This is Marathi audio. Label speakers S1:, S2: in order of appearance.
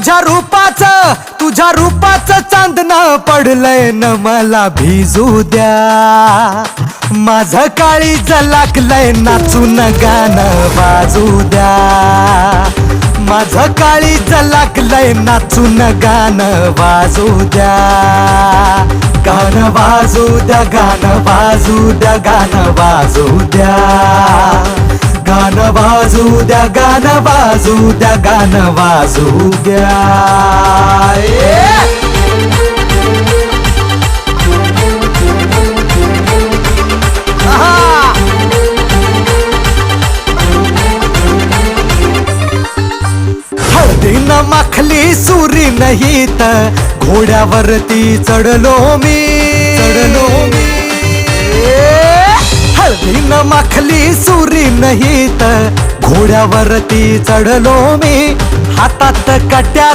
S1: तुझ्या रूपाचं चांदणं पडलंय न मला भिजू द्या. माझं काळीज लागलंय नाचून गाणं वाजू द्या. माझं काळीज लागलंय नाचून गाणं वाजू द्या. गाणं वाजू द्या, गाणं वाजू द्या, गाणं वाजू द्या. गाणं वाजू द्या, गाणं वाजू द्या, गाणं वाजू द्या. हळदीनं माखली सुरी नाही तर घोड्यावरती चढलो मी. हळदीनं माखली सुरी नाही तर घोड्यावरती चढलो मी. हातात कट्या